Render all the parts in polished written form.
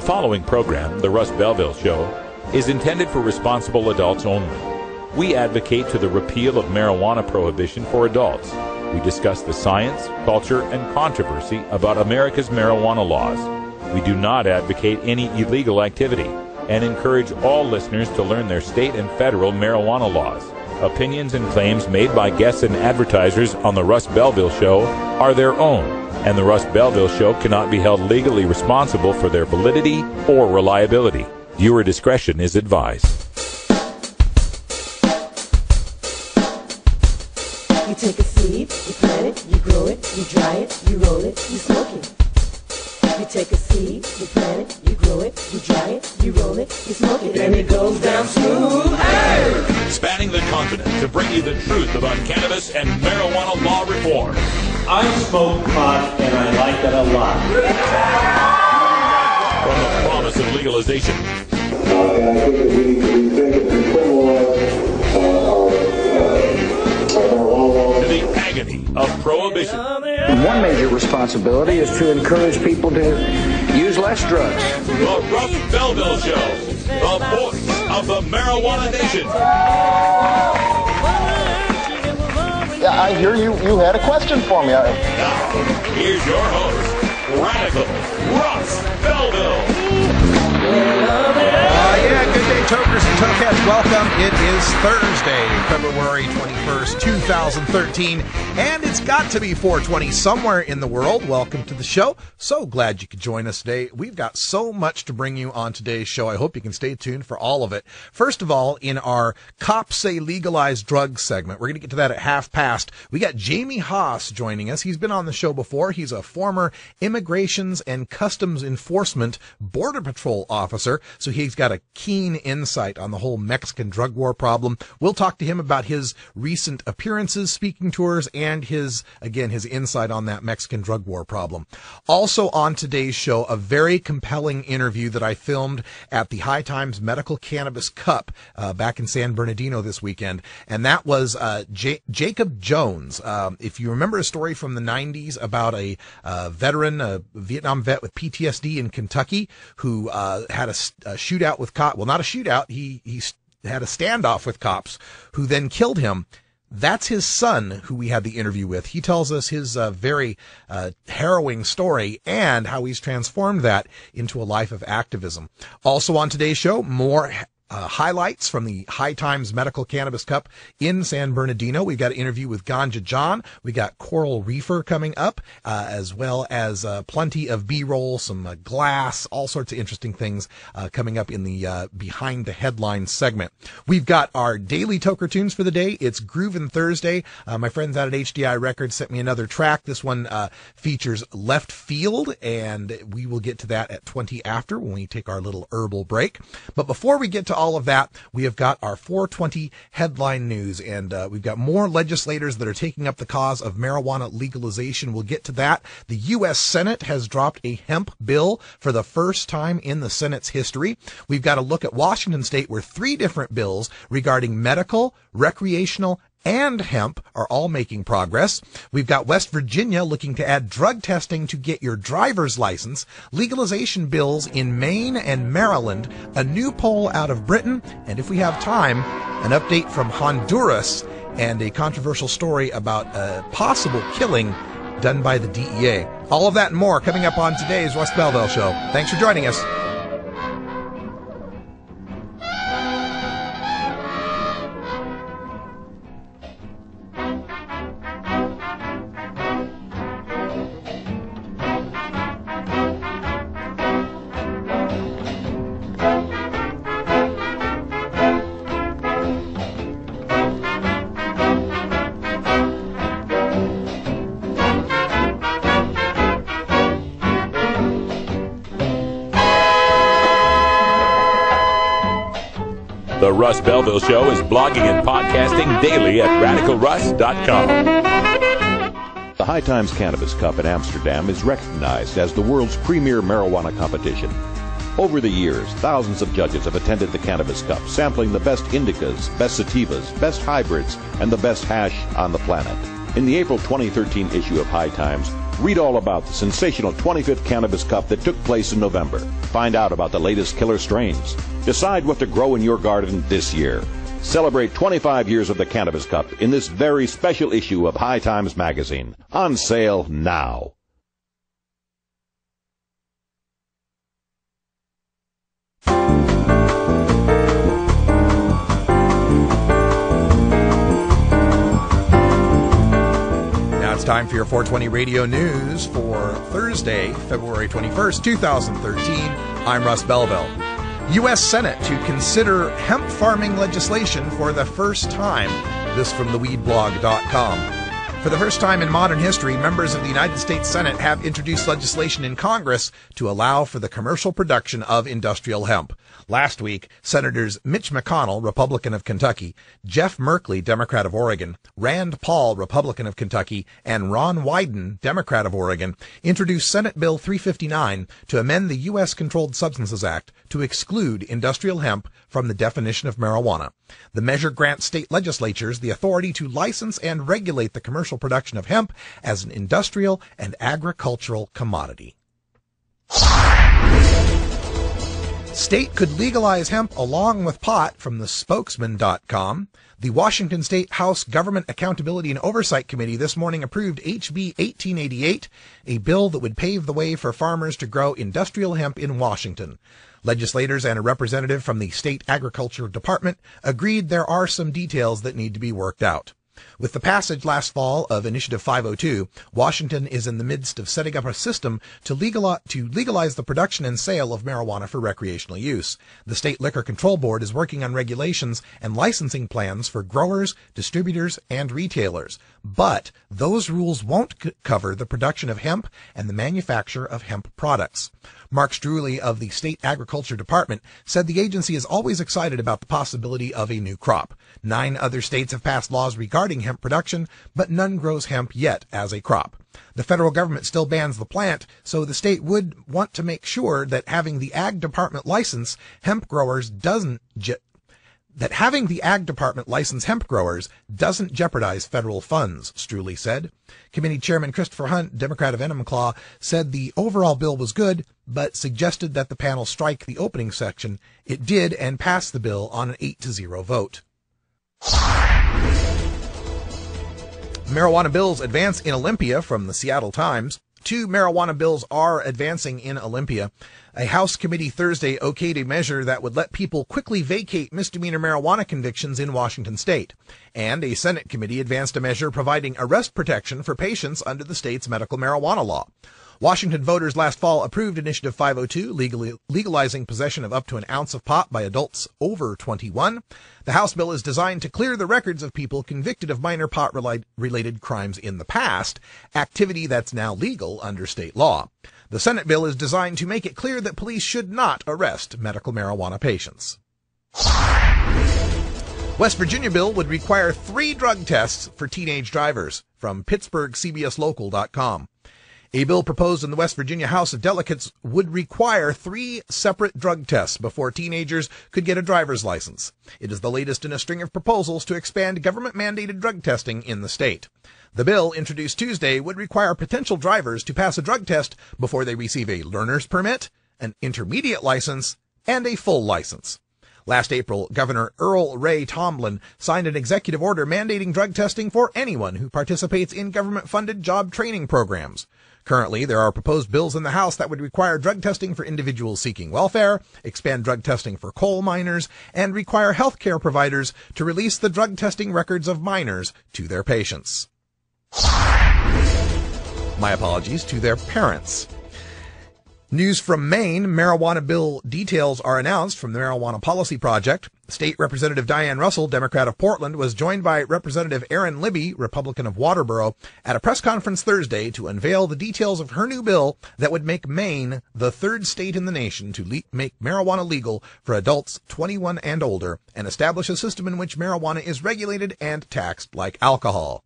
following program, The Russ Belville Show, is intended for responsible adults only. We advocate to the repeal of marijuana prohibition for adults. We discuss the science, culture, and controversy about America's marijuana laws. We do not advocate any illegal activity and encourage all listeners to learn their state and federal marijuana laws. Opinions and claims made by guests and advertisers on The Russ Belville Show are their own, and The Russ Belville Show cannot be held legally responsible for their validity or reliability. Viewer discretion is advised. You take a seed, you plant it, you grow it, you dry it, you roll it, you smoke it. You take a seed, you plant it, you grow it, you dry it, you roll it, you smoke it, and it goes down smooth. Hey! Spanning the continent to bring you the truth about cannabis and marijuana law reform. I smoke pot and I like it a lot. From the promise of legalization. And I think that we need to rethink and decriminalize our marijuana laws. To the agony of prohibition. One major responsibility is to encourage people to use less drugs. The Russ Belville Show, the voice of the marijuana nation. Yeah, I hear you had a question for me. Now, here's your host, Radical Russ Belville. Good day, tokers and tokettes. Welcome. It is Thursday, February 21st, 2013, and it's got to be 420 somewhere in the world. Welcome to the show. So glad you could join us today. We've got so much to bring you on today's show. I hope you can stay tuned for all of it. First of all, in our Cops Say Legalized Drugs segment, we're going to get to that at 1:30. We got Jamie Haas joining us. He's been on the show before. He's a former Immigrations and Customs Enforcement Border Patrol officer, so he's got a keen insight on the whole Mexican drug war problem. We'll talk to him about his recent appearances, speaking tours, and his insight on that Mexican drug war problem. Also on today's show, a very compelling interview that I filmed at the High Times Medical Cannabis Cup back in San Bernardino this weekend, and that was Jacob Jones. If you remember a story from the 90s about a veteran, a Vietnam vet with PTSD in Kentucky who had a shootout with cops. Well, not a shootout. He had a standoff with cops who then killed him. That's his son who we had the interview with. He tells us his very harrowing story and how he's transformed that into a life of activism. Also on today's show, more highlights from the High Times Medical Cannabis Cup in San Bernardino. We've got an interview with Ganja John. We got Coral Reefer coming up, as well as plenty of B-roll, some glass, all sorts of interesting things coming up in the Behind the Headlines segment. We've got our daily Toker Tunes for the day. It's Groovin' Thursday. My friends out at HDI Records sent me another track. This one features Left Field, and we will get to that at 20 after when we take our little herbal break. But before we get to all of that, we have got our 420 headline news, and we've got more legislators that are taking up the cause of marijuana legalization. We'll get to that. The U.S. Senate has dropped a hemp bill for the first time in the Senate's history. We've got a look at Washington State, where 3 different bills regarding medical, recreational, and hemp are all making progress. We've got West Virginia looking to add drug testing to get your driver's license, legalization bills in Maine and Maryland, a new poll out of Britain, and if we have time, an update from Honduras, and a controversial story about a possible killing done by the DEA. All of that and more coming up on today's Russ Belville Show. Thanks for joining us. The Russ Belville Show is blogging and podcasting daily at RadicalRuss.com. The High Times Cannabis Cup in Amsterdam is recognized as the world's premier marijuana competition. Over the years, thousands of judges have attended the Cannabis Cup, sampling the best indicas, best sativas, best hybrids, and the best hash on the planet. In the April 2013 issue of High Times, Read all about the sensational 25th Cannabis Cup that took place in November. Find out about the latest killer strains. Decide what to grow in your garden this year. Celebrate 25 years of the Cannabis Cup in this very special issue of High Times magazine. On sale now. It's time for your 420 Radio News for Thursday, February 21st, 2013. I'm Russ Belville. U.S. Senate to consider hemp farming legislation for the first time. This from theweedblog.com. For the first time in modern history, members of the United States Senate have introduced legislation in Congress to allow for the commercial production of industrial hemp. Last week, Senators Mitch McConnell, Republican of Kentucky, Jeff Merkley, Democrat of Oregon, Rand Paul, Republican of Kentucky, and Ron Wyden, Democrat of Oregon, introduced Senate Bill 359 to amend the U.S. Controlled Substances Act to exclude industrial hemp from the definition of marijuana. The measure grants state legislatures the authority to license and regulate the commercial production of hemp as an industrial and agricultural commodity. State could legalize hemp along with pot from the spokesman.com. The Washington State House Government Accountability and Oversight Committee this morning approved HB 1888, a bill that would pave the way for farmers to grow industrial hemp in Washington. Legislators and a representative from the State Agriculture Department agreed there are some details that need to be worked out. With the passage last fall of Initiative 502, Washington is in the midst of setting up a system to legalize the production and sale of marijuana for recreational use. The State Liquor Control Board is working on regulations and licensing plans for growers, distributors, and retailers. But those rules won't cover the production of hemp and the manufacture of hemp products. Mark Struley of the State Agriculture Department said the agency is always excited about the possibility of a new crop. 9 other states have passed laws regarding hemp production, but none grows hemp yet as a crop. The federal government still bans the plant, so the state would want to make sure that having the Ag Department license hemp growers doesn't jeopardize federal funds, Struley said. Committee Chairman Christopher Hunt, Democrat of Enumclaw, said the overall bill was good, but suggested that the panel strike the opening section. It did and passed the bill on an 8-0 vote. Marijuana bills advance in Olympia from the Seattle Times. 2 marijuana bills are advancing in Olympia. A House committee Thursday okayed a measure that would let people quickly vacate misdemeanor marijuana convictions in Washington state. And a Senate committee advanced a measure providing arrest protection for patients under the state's medical marijuana law. Washington voters last fall approved Initiative 502, legalizing possession of up to an ounce of pot by adults over 21. The House bill is designed to clear the records of people convicted of minor pot-related crimes in the past, activity that's now legal under state law. The Senate bill is designed to make it clear that police should not arrest medical marijuana patients. West Virginia bill would require 3 drug tests for teenage drivers, from PittsburghCBSLocal.com. A bill proposed in the West Virginia House of Delegates would require 3 separate drug tests before teenagers could get a driver's license. It is the latest in a string of proposals to expand government-mandated drug testing in the state. The bill, introduced Tuesday, would require potential drivers to pass a drug test before they receive a learner's permit, an intermediate license, and a full license. Last April, Governor Earl Ray Tomblin signed an executive order mandating drug testing for anyone who participates in government-funded job training programs. Currently, there are proposed bills in the House that would require drug testing for individuals seeking welfare, expand drug testing for coal miners, and require healthcare providers to release the drug testing records of minors to their patients. My apologies to their parents. News from Maine, marijuana bill details are announced from the Marijuana Policy Project. State Representative Diane Russell, Democrat of Portland, was joined by Representative Aaron Libby, Republican of Waterboro, at a press conference Thursday to unveil the details of her new bill that would make Maine the 3rd state in the nation to make marijuana legal for adults 21 and older and establish a system in which marijuana is regulated and taxed like alcohol.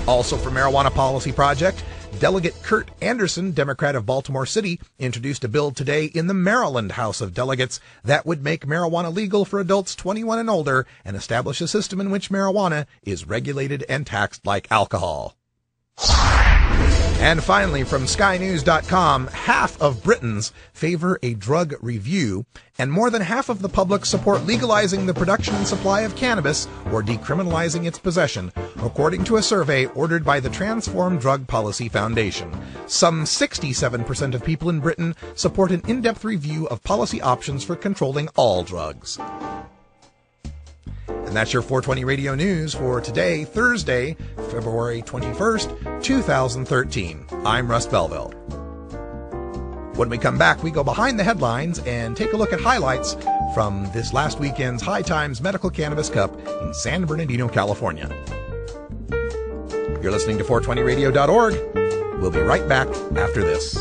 Also for Marijuana Policy Project, Delegate Kurt Anderson, Democrat of Baltimore City, introduced a bill today in the Maryland House of Delegates that would make marijuana legal for adults 21 and older and establish a system in which marijuana is regulated and taxed like alcohol. And finally, from SkyNews.com, half of Britons favor a drug review, and more than half of the public support legalizing the production and supply of cannabis or decriminalizing its possession, according to a survey ordered by the Transform Drug Policy Foundation. Some 67% of people in Britain support an in-depth review of policy options for controlling all drugs. And that's your 420 Radio News for today, Thursday, February 21st, 2013. I'm Russ Belville. When we come back, we go behind the headlines and take a look at highlights from this last weekend's High Times Medical Cannabis Cup in San Bernardino, California. You're listening to 420radio.org. We'll be right back after this.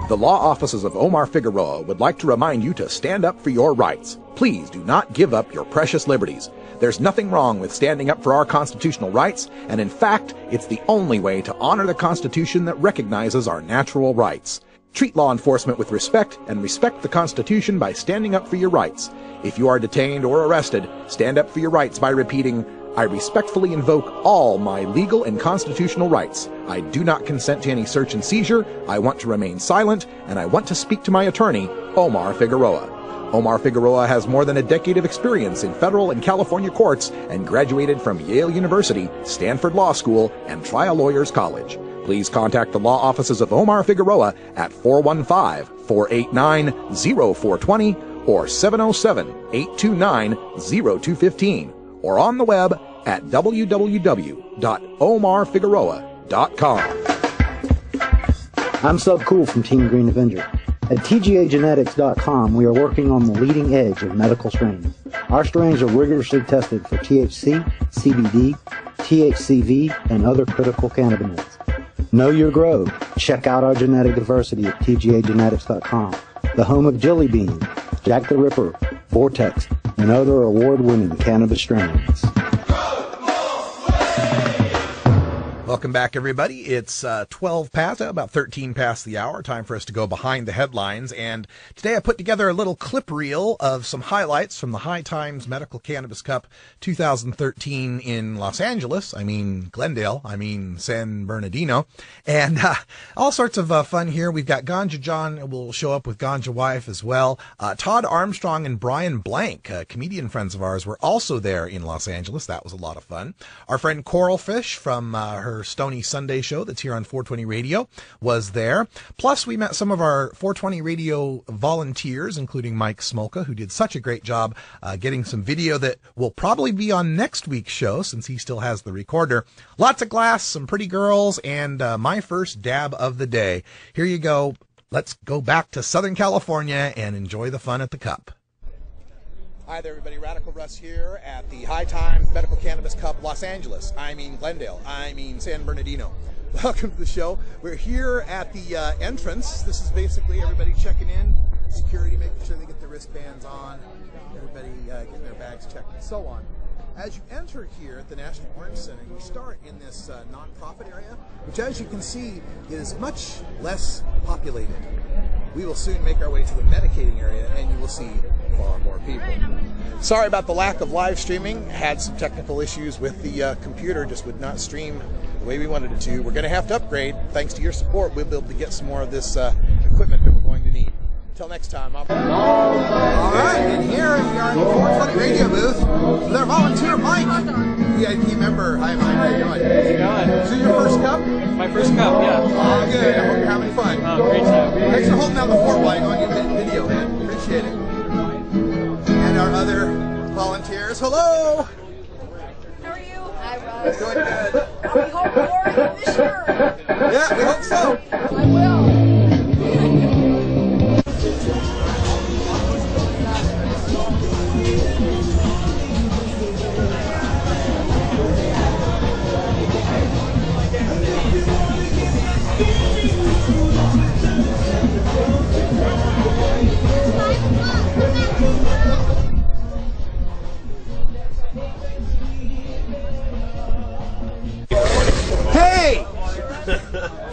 The law offices of Omar Figueroa would like to remind you to stand up for your rights. Please do not give up your precious liberties. There's nothing wrong with standing up for our constitutional rights, and in fact, it's the only way to honor the Constitution that recognizes our natural rights. Treat law enforcement with respect and respect the Constitution by standing up for your rights. If you are detained or arrested, stand up for your rights by repeating, "I respectfully invoke all my legal and constitutional rights. I do not consent to any search and seizure. I want to remain silent, and I want to speak to my attorney, Omar Figueroa." Omar Figueroa has more than a decade of experience in federal and California courts and graduated from Yale University, Stanford Law School, and Trial Lawyers College. Please contact the law offices of Omar Figueroa at 415-489-0420 or 707-829-0215. Or on the web at www.omarfigueroa.com. I'm Sub Cool from Team Green Avenger. At TGAgenetics.com, we are working on the leading edge of medical strains. Our strains are rigorously tested for THC, CBD, THCV, and other critical cannabinoids. Know your grow. Check out our genetic diversity at TGAgenetics.com, the home of Jelly Bean, Jack the Ripper, Vortex, and other award-winning cannabis strains. Welcome back, everybody. It's 12 past, about 13 past the hour. Time for us to go behind the headlines. And today I put together a little clip reel of some highlights from the High Times Medical Cannabis Cup 2013 in Los Angeles. Glendale. San Bernardino. And all sorts of fun here. We've got Ganja John will show up with Ganja Wife as well. Todd Armstrong and Brian Blank, comedian friends of ours, were also there in Los Angeles. That was a lot of fun. Our friend Coral Fish from her Stony Sunday show that's here on 420 Radio was there. Plus, we met some of our 420 Radio volunteers, including Mike Smolka, who did such a great job getting some video that will probably be on next week's show since he still has the recorder. Lots of glass, some pretty girls, and my first dab of the day. Here you go. Let's go back to Southern California and enjoy the fun at the Cup. Hi there, everybody. Radical Russ here at the High Times Medical Cannabis Cup, Los Angeles. Glendale. San Bernardino. Welcome to the show. We're here at the entrance. This is basically everybody checking in, security making sure they get their wristbands on, everybody getting their bags checked, and so on. As you enter here at the National Orange Center, you start in this non-profit area, which, as you can see, is much less populated. We will soon make our way to the medicating area, and you will see far more people. Sorry about the lack of live streaming. Had some technical issues with the computer, just would not stream the way we wanted it to. We're going to have to upgrade. Thanks to your support, we'll be able to get some more of this equipment that we're going to need. Until next time, all right, and here we are in the 420 radio booth with our volunteer, Mike. Yeah, team member. Hi, Mike. How you doing? How's it going? Is it your first cup? My first cup, yeah. Oh, good. I hope you're having fun. Great time. Thanks for holding down the fort while you're on your video, man. Appreciate it. And our other volunteers. Hello. How are you? Hi, Russ. Doing good. We hope more this year. Yeah, we hope so. I will.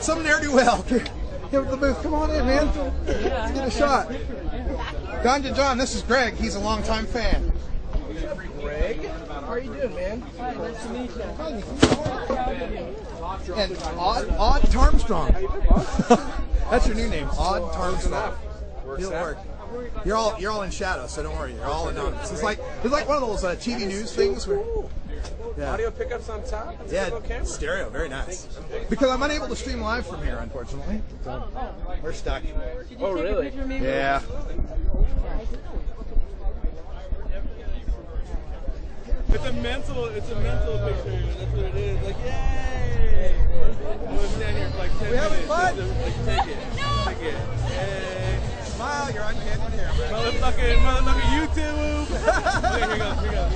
Some ne'er-do-well. Here with the booth. Come on in, man. Let's get a shot. Ganja John, this is Greg. He's a longtime fan. Greg, how are you doing, man? Hi, nice to meet you. And Odd Tarmstrong. That's your new name, Odd Tarmstrong. It'll work. You're all in shadow, so don't worry. You're all anonymous. It's like one of those TV news things where. Yeah. Audio pickups on top? Yeah, stereo, very nice. Because I'm unable to stream live from here, unfortunately. So we're stuck. Oh, really? Yeah. It's a mental picture. That's what it is. Like, yay! We'll stand here for like 10 We having minutes. fun? Like, take it. Take it. Yay. Smile, you're on camera. Motherfucking YouTube. Here we go.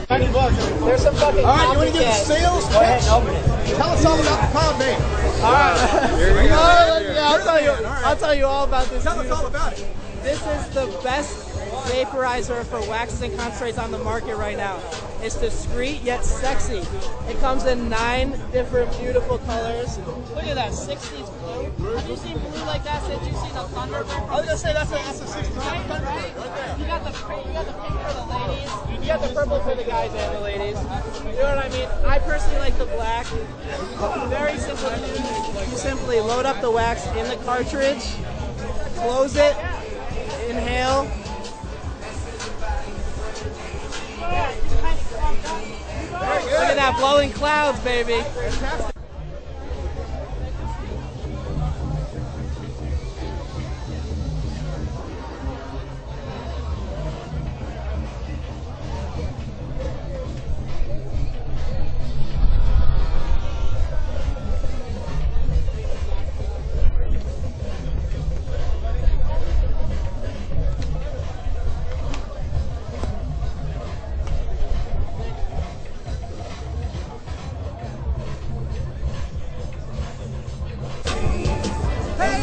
$20. There's some fucking. All right, you want to get the sales pitch? Go ahead and open it. Tell us all about the cloud bait. All right. Here we go. I'll tell you all about this. Tell us all about it. This is the best vaporizer for waxes and concentrates on the market right now. It's discreet yet sexy. It comes in 9 different beautiful colors. Look at that, 60s blue. Have you seen blue like that since you've seen a Thunderbird? I was gonna say that's a 60s Thunderbird right there. You got the pink for the ladies. You got the purple for the guys and the ladies. You know what I mean? I personally like the black. Very simple to use. You simply load up the wax in the cartridge, close it, inhale. Look at that, blowing clouds, baby. Fantastic.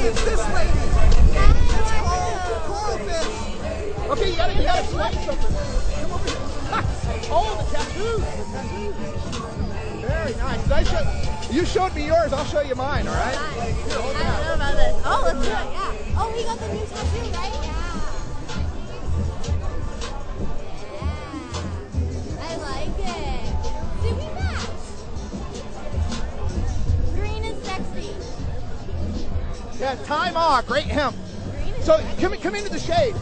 It's this lady. It's called coral fish. Okay, you gotta swipe something. Come over here. Oh, the tattoos. Very nice. You showed me yours. I'll show you mine. All right. I don't know about this. Oh, let's do it. Yeah. Oh, he got the new tattoo, right? Yeah. I like it. Do we match? Green is sexy. Yeah, time off. Great hemp. So come into the shade.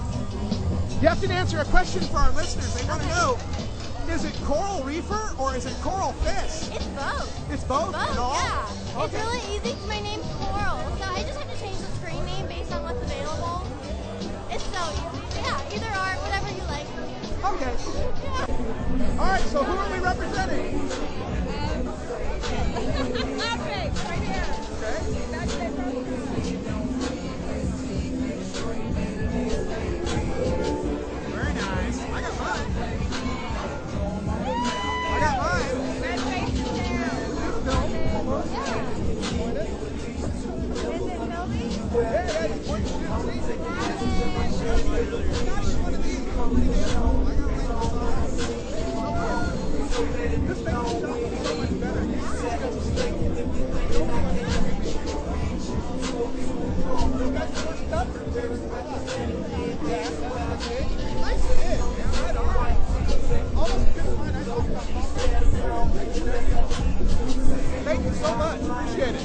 You have to answer a question for our listeners. They want to know, is it coral reefer or is it coral fish? It's both. It's both? Yeah. Okay. It's really easy because my name's Coral, so I just have to change the screen name based on what's available. It's so easy. Yeah, either or, whatever you like. Okay. Yeah. All right, so who are we representing? Right here. Okay. Very nice. I got mine. Red face is down. Almost. Yeah. Is it filming? Yeah, it's one, two, amazing. This makes the shot so much better. Thank you so much. Appreciate it.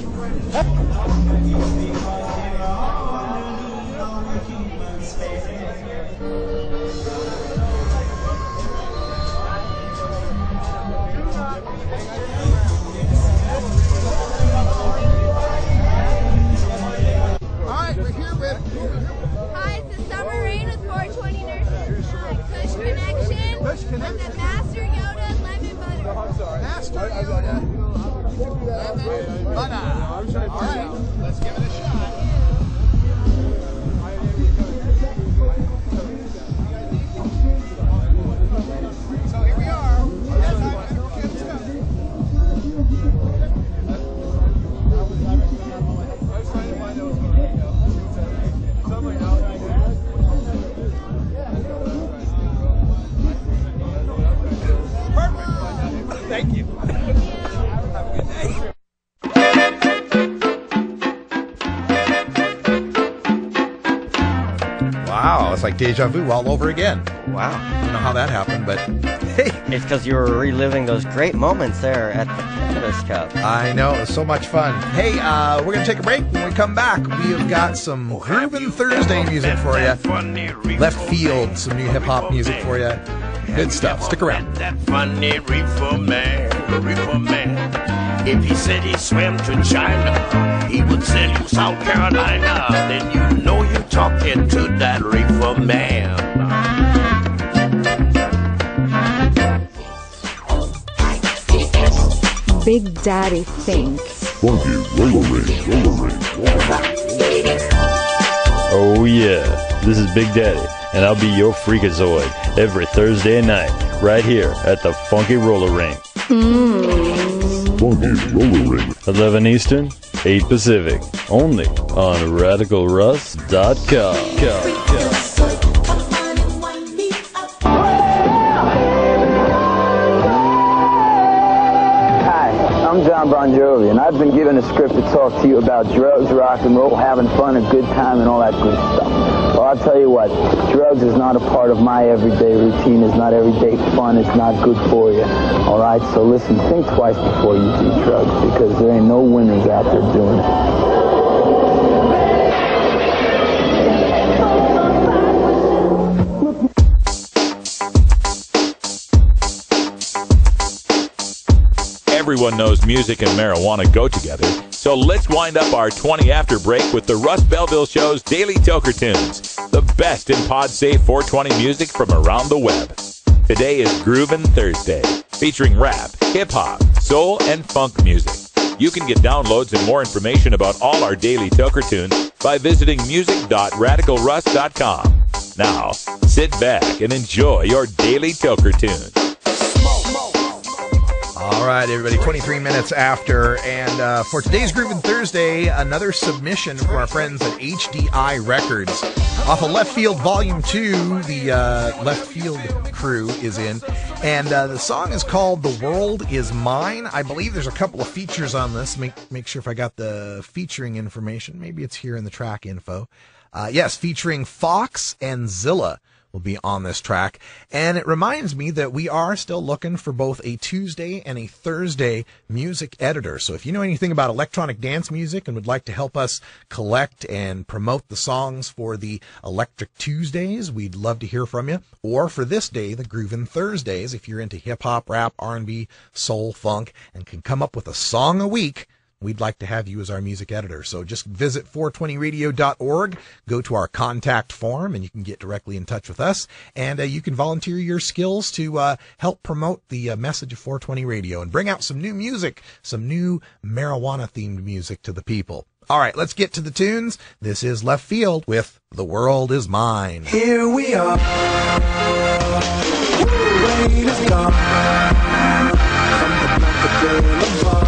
Alright, we're here with... Hi, it's the Summer Rain with 420 Nurses. Kush Connection. Kush Connection. With the Master Yoda Lemon Butter. Master Yoda. Lemon butter. Alright, let's give it a shot. So here we are. Perfect. Thank you. Have a good day. it's like deja vu all over again. Wow. I don't know how that happened, but hey. It's because you were reliving those great moments there at the Cannabis Cup. I know, it was so much fun. Hey, we're going to take a break. When we come back, we have got some Groovin' Thursday music for you. Left Field, some new hip-hop music for you. Good stuff. Stick around. That funny reefer man. If he said he swam to China, he would sell you South Carolina. Then you know you're talking to that reefer man. Big Daddy Think. Funky roller ring. Oh yeah, this is Big Daddy, and I'll be your freakazoid every Thursday night, right here at the Funky Roller Ring. Funky Roller Ring. 11 Eastern, 8 Pacific, only on RadicalRuss.com. I'm John Bon Jovi, and I've been given a script to talk to you about drugs, rock and roll, having fun, a good time, and all that good stuff. Well, I'll tell you what, drugs is not a part of my everyday routine. It's not everyday fun. It's not good for you. All right, so listen, think twice before you do drugs, because there ain't no winners out there doing it. Everyone knows music and marijuana go together, so let's wind up our 20 after break with the Russ Belville Show's Daily Toker Tunes, the best in pod-safe 420 music from around the web. Today is Groovin' Thursday, featuring rap, hip-hop, soul, and funk music. You can get downloads and more information about all our Daily Toker Tunes by visiting music.radicalruss.com. Now, sit back and enjoy your Daily Toker Tunes. All right, everybody, 23 minutes after, and for today's Groovin' Thursday, another submission from our friends at HDI Records. Off of Left Field Volume 2, the Left Field crew is in, and the song is called The World Is Mine. I believe there's a couple of features on this. Make sure if I got the featuring information. Maybe it's here in the track info. Yes, featuring Fox and Zilla will be on this track. And it reminds me that we are still looking for both a Tuesday and a Thursday music editor. So if you know anything about electronic dance music and would like to help us collect and promote the songs for the Electric Tuesdays, we'd love to hear from you. Or for this day, the Groovin' Thursdays, if you're into hip-hop, rap, R&B, soul, funk, and can come up with a song a week, we'd like to have you as our music editor. So just visit 420radio.org, go to our contact form, and you can get directly in touch with us. And you can volunteer your skills to help promote the message of 420 Radio and bring out some new music, some new marijuana-themed music to the people. All right, let's get to the tunes. This is Left Field with The World Is Mine. Here we are. Rain is gone. From the boulevard.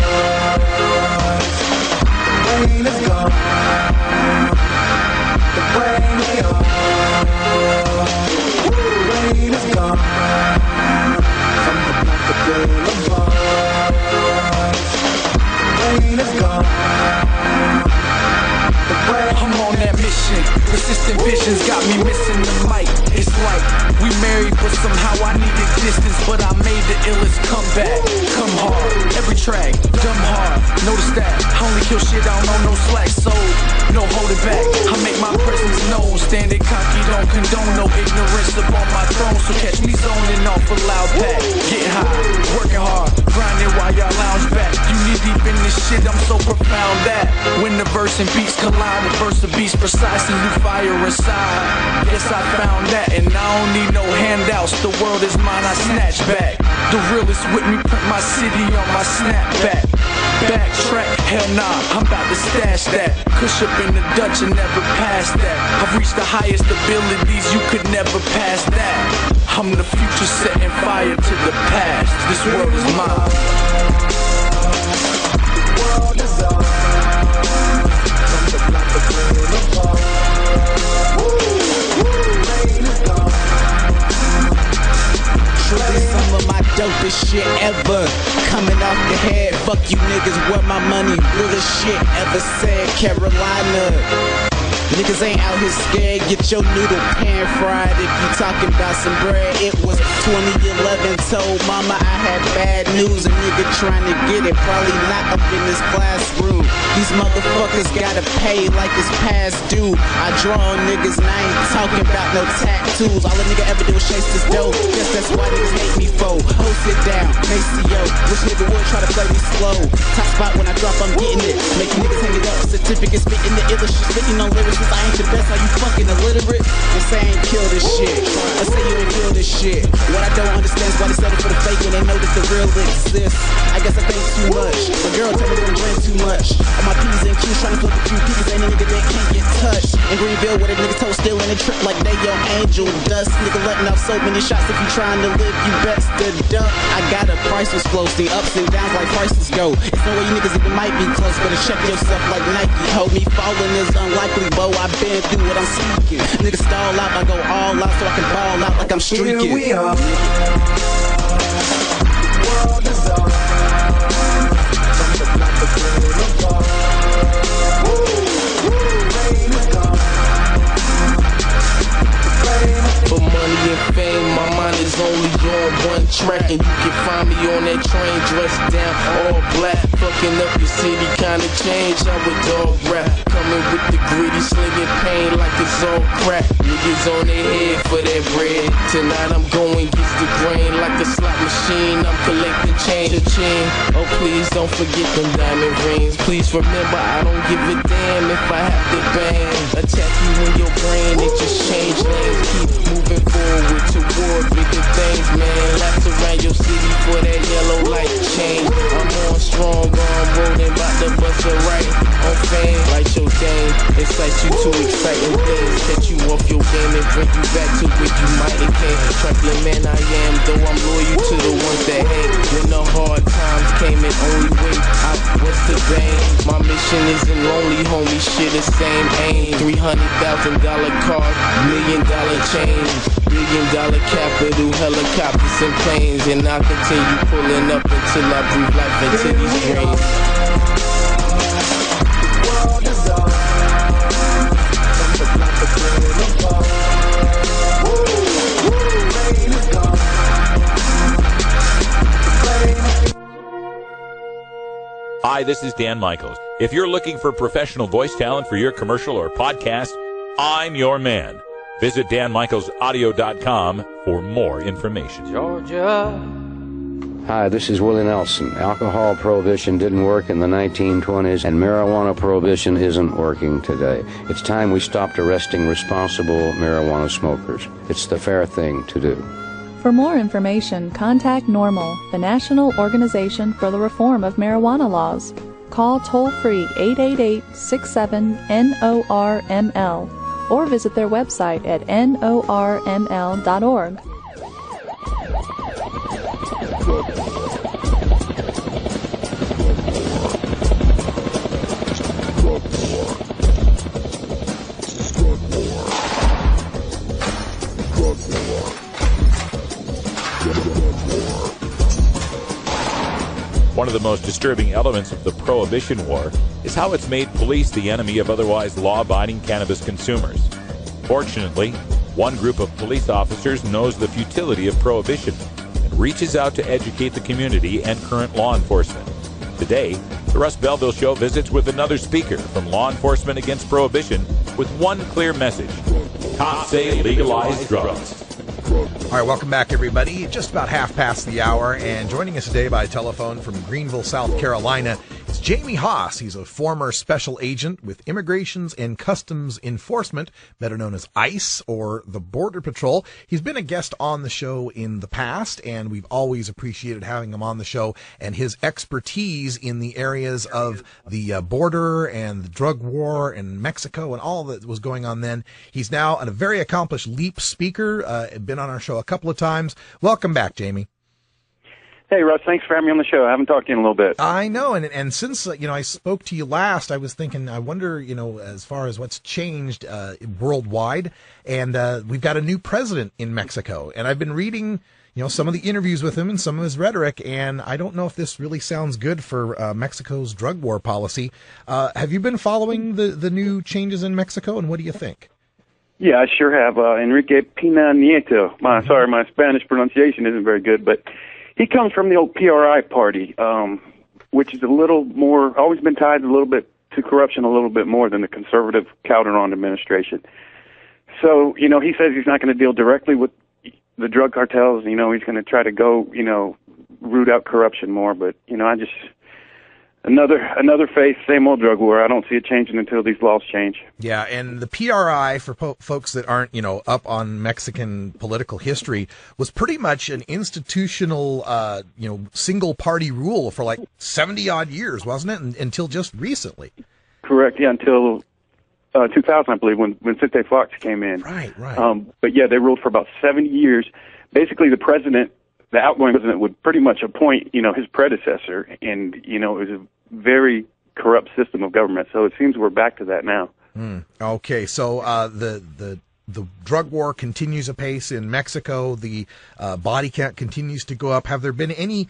Rain is gone. The rain is gone. Rain is gone. From the boulevard. Rain is gone. I'm on that mission. Persistent visions got me missing the mic. It's like we married, but somehow I needed distance. But I made the illest comeback. Come hard, every track, dumb hard. Notice that I only kill shit, I don't know no slack. So no hold it back. I make my presence known. Standing cocky, don't condone no ignorance up on my throne. So catch me zoning off a loud pack. Getting high, working hard, grinding while y'all lounge back. You need deep in this shit, I'm so profound that when the verse and beats collide, the verse and beats precise and you fire inside. Yes, I found that, and I don't need no handouts. The world is mine, I snatch back. The realest with me, print my city on my snapback. Backtrack, hell nah, I'm about to stash that. Kush up in the Dutch and never past that. I've reached the highest abilities, you could never pass that. I'm the future setting fire to the past. This world is mine. The world is ours. From the block to boulevard. Rain is gone. Truly some of my dopest shit ever. Coming off the head, fuck you niggas, where my money, realest shit ever said. Carolina, Niggas ain't out here scared, get your noodle pan fried if you talking about some bread. It was 2011, told mama I had bad news. A nigga trying to get it, probably not up in this classroom. These motherfuckers gotta pay like it's past due. I draw on niggas and I ain't talking about no tattoos. All a nigga ever do is chase this dough. Guess that's why niggas hate me for. Ho, sit down, Maceo. Wish nigga would try to play me slow. Top spot when I drop, I'm getting it. Making niggas hang it up. Certificate spitting the illest shit. Spitting on lyrics. I ain't the best. Are you fucking illiterate? And say I ain't kill this shit. Or say you ain't feel this shit. What I don't understand is why they settle for the fake when they know that the real exists. I guess I think too much. But girl, tell me that I'm drinking too much. On my P's and Q's trying to flip a few P's. Ain't a nigga that can't get touched. In Greenville with a nigga toe still in a trip like they your angel dust. Nigga letting off so many shots. If you trying to live, you best to duck. I got a priceless flow. See ups and downs like prices go. It's no way you niggas even might be close. Better check yourself like Nike. Hold me falling is unlikely, bo. I've been through what I'm seeking. Niggas stall out, I go all out so I can ball out like I'm streaking. Here we are. World is ours. Something like the rain of God. Rain is gone. For money and fame, my mind is only on one track. And you can find me on that train dressed down all black. Fucking up your city, kinda changed. I would dog rap. Coming with the gritty, slinging pain like it's all crack. Niggas on their head for that bread. Tonight I'm going get the grain like a slot machine. I'm collecting change of chain. Oh please don't forget them diamond rings. Please remember I don't give a damn if I have to bang. Attack you in your brain, it just change lanes. Keep moving forward toward bigger things, man. Laps around your city for that yellow light change. I'm on strong arm rolling, bout to bust a right on fame. Like your game, excite you to exciting things. Catch you off your game and bring you back to where you might have came. Trifling man I am, though I'm loyal to the ones that hate. When the hard times came and only way out was to bang. My mission isn't lonely, homie, shit the same aim. $300,000 cars, $1 million chains, $1 billion capital, helicopters and planes. And I'll continue pulling up until I breathe life into these dreams. Hi, this is Dan Michaels. If you're looking for professional voice talent for your commercial or podcast, I'm your man. Visit danmichaelsaudio.com for more information. Georgia. Hi, this is Willie Nelson. Alcohol prohibition didn't work in the 1920s, and marijuana prohibition isn't working today. It's time we stopped arresting responsible marijuana smokers. It's the fair thing to do. For more information, contact NORML, the National Organization for the Reform of Marijuana Laws. Call toll-free 888-67-NORML or visit their website at norml.org. One of the most disturbing elements of the Prohibition War is how it's made police the enemy of otherwise law-abiding cannabis consumers. Fortunately, one group of police officers knows the futility of prohibition and reaches out to educate the community and current law enforcement. Today, the Russ Belville Show visits with another speaker from Law Enforcement Against Prohibition with one clear message. Cops say legalize drugs. All right, welcome back, everybody. Just about half past the hour, and joining us today by telephone from Greenville, South Carolina, is Jamie Haas. He's a former special agent with Immigrations and Customs Enforcement, better known as ICE or the Border Patrol. He's been a guest on the show in the past, and we've always appreciated having him on the show and his expertise in the areas of the border and the drug war in Mexico and all that was going on then. He's now a very accomplished LEAP speaker, been on our show a couple of times. Welcome back, Jamie. Hey, Russ, thanks for having me on the show. I haven't talked to you in a little bit. I know, and since, I spoke to you last, I was thinking, I wonder, as far as what's changed worldwide, and we've got a new president in Mexico, and I've been reading, some of the interviews with him and some of his rhetoric, and I don't know if this really sounds good for Mexico's drug war policy. Have you been following the new changes in Mexico, and what do you think? Yeah, I sure have. Enrique Pena Nieto. Sorry, my Spanish pronunciation isn't very good, but he comes from the old PRI party, which is a little more, always been tied a little bit to corruption a little bit more than the conservative Calderon administration. So, he says he's not going to deal directly with the drug cartels. He's going to try to go, root out corruption more. But, I just, another face, same old drug war. I don't see it changing until these laws change. Yeah, and the PRI, for folks that aren't, up on Mexican political history, was pretty much an institutional, single-party rule for like 70-odd years, wasn't it, until just recently? Correct, yeah, until 2000, I believe, when Vicente Fox came in. Right. But, yeah, they ruled for about 70 years. Basically, the outgoing president would pretty much appoint, his predecessor, and, it was a very corrupt system of government. So it seems we're back to that now. Okay, so the drug war continues apace in Mexico. The body count continues to go up. Have there been any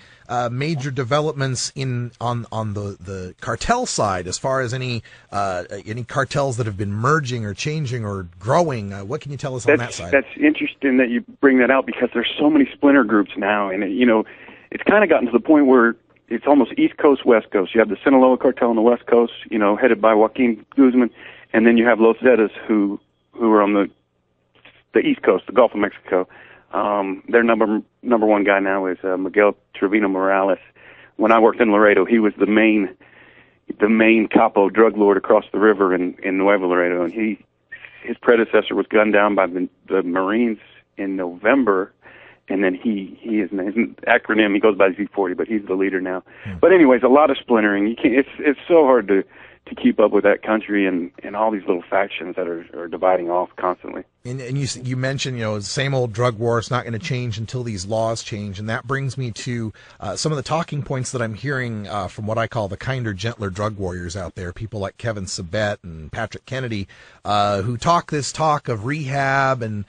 major developments on the cartel side, as far as any cartels that have been merging or changing or growing? What can you tell us on that side? That's interesting that you bring that out, because there's so many splinter groups now, and it's kind of gotten to the point where it's almost East Coast, West Coast. You have the Sinaloa cartel on the West Coast, headed by Joaquin Guzman, and then you have Los Zetas who are on the East Coast, the Gulf of Mexico. Their number one guy now is Miguel Trevino Morales. When I worked in Laredo, he was the main capo drug lord across the river in Nuevo Laredo, and his predecessor was gunned down by the Marines in November, and then his acronym, he goes by Z40, but he's the leader now. But anyways, a lot of splintering. It's so hard to keep up with that country and all these little factions that are dividing off constantly. And you mentioned, same old drug war. It's not going to change until these laws change. And that brings me to some of the talking points that I'm hearing from what I call the kinder, gentler drug warriors out there, people like Kevin Sabet and Patrick Kennedy, who talk of rehab and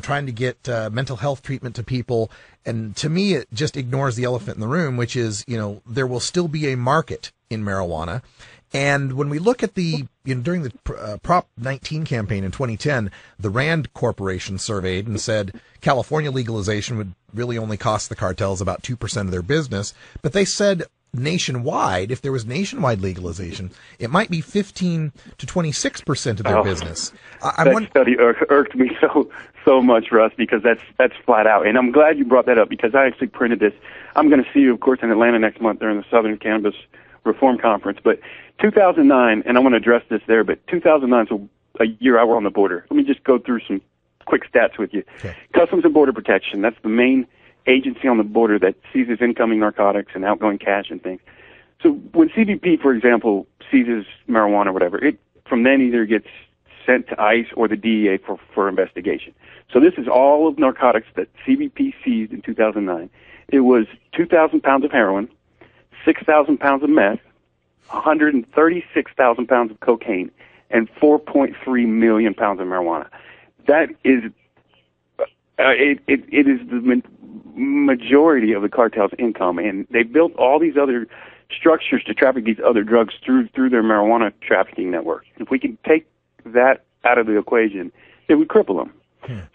trying to get mental health treatment to people. And to me, it just ignores the elephant in the room, which is, there will still be a market in marijuana. And when we look at during the Prop 19 campaign in 2010, the Rand Corporation surveyed and said California legalization would really only cost the cartels about 2% of their business. But they said nationwide, if there was nationwide legalization, it might be 15 to 26% of their business. That study irked me so much, Russ, because that's flat out. And I'm glad you brought that up, because I actually printed this. I'm going to see you, of course, in Atlanta next month during the Southern Cannabis Reform Conference. But 2009, and I want to address this there, but 2009 is a year I were on the border. Let me just go through some quick stats with you. Okay. Customs and Border Protection, that's the main agency on the border that seizes incoming narcotics and outgoing cash and things. So when CBP, for example, seizes marijuana or whatever, it from then either gets sent to ICE or the DEA for investigation. So this is all of narcotics that CBP seized in 2009. It was 2,000 pounds of heroin, 6,000 pounds of meth, 136,000 pounds of cocaine, and 4.3 million pounds of marijuana. That is, it is the majority of the cartel's income, and they built all these other structures to traffic these other drugs through their marijuana trafficking network. If we can take that out of the equation, it would cripple them.